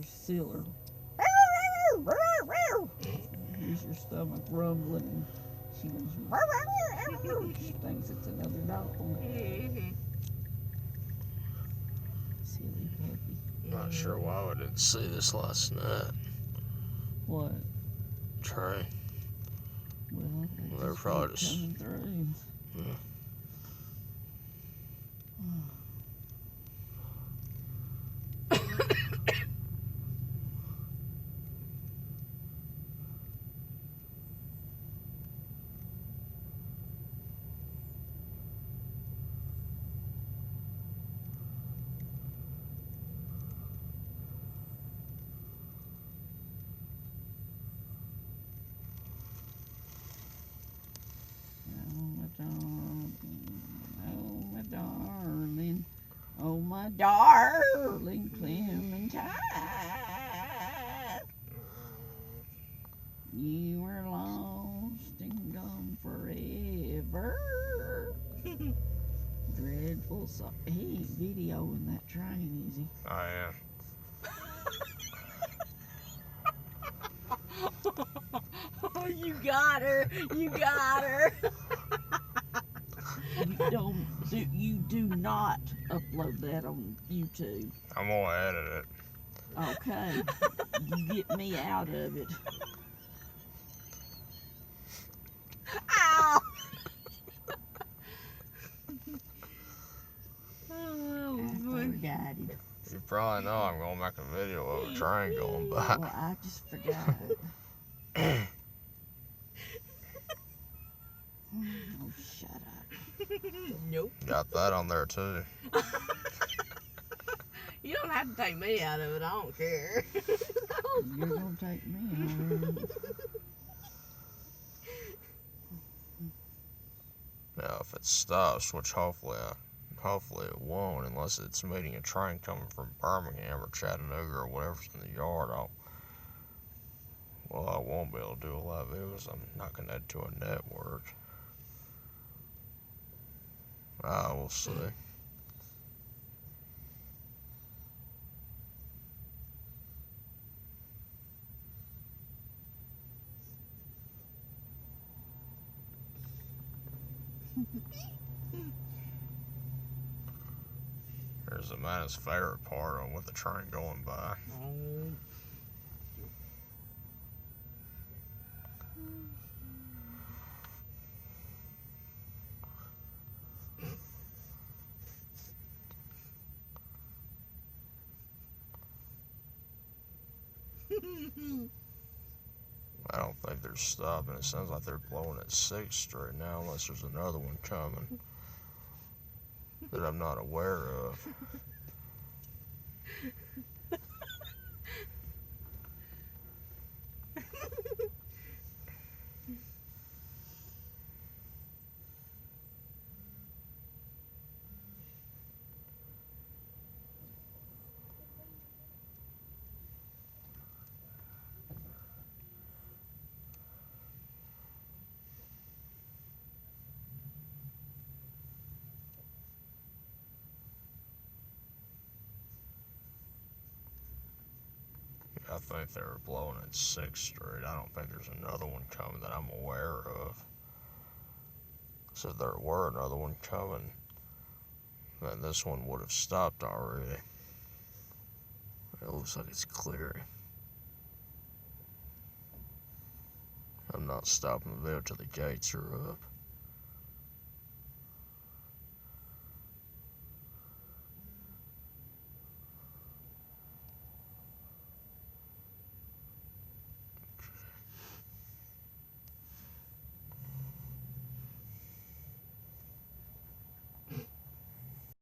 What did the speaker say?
sealer. Here's your stomach rumbling. She goes, she thinks it's another dog. Silly puppy. Not sure why we didn't see this last night. What? Train. Well, They're probably just coming through. Yeah. Oh, my darling Clementine, you were lost and gone forever. Dreadful song. He ain't videoing that train, is he? I am. Oh, you got her. You got her. You do not upload that on YouTube. I'm gonna edit it. Okay. You get me out of it. Ow! Oh, I forgot it. You probably know I'm gonna make a video of a train going by. Well, I just forgot. Oh, shut up. Nope. Got that on there too. You don't have to take me out of it. I don't care. You're gonna take me out of it. Now, if it stops, which hopefully it won't, unless it's meeting a train coming from Birmingham or Chattanooga or whatever's in the yard, I won't be able to do a live video because I'm not connected to a network. We'll see. Here's the man's favorite part on with the train going by. I don't think they're stopping. It sounds like they're blowing at 6th Street now, unless there's another one coming that I'm not aware of. I think they were blowing at 6th Street. I don't think there's another one coming that I'm aware of. So if there were another one coming, then this one would have stopped already. It looks like it's clearing. I'm not stopping the video till the gates are up.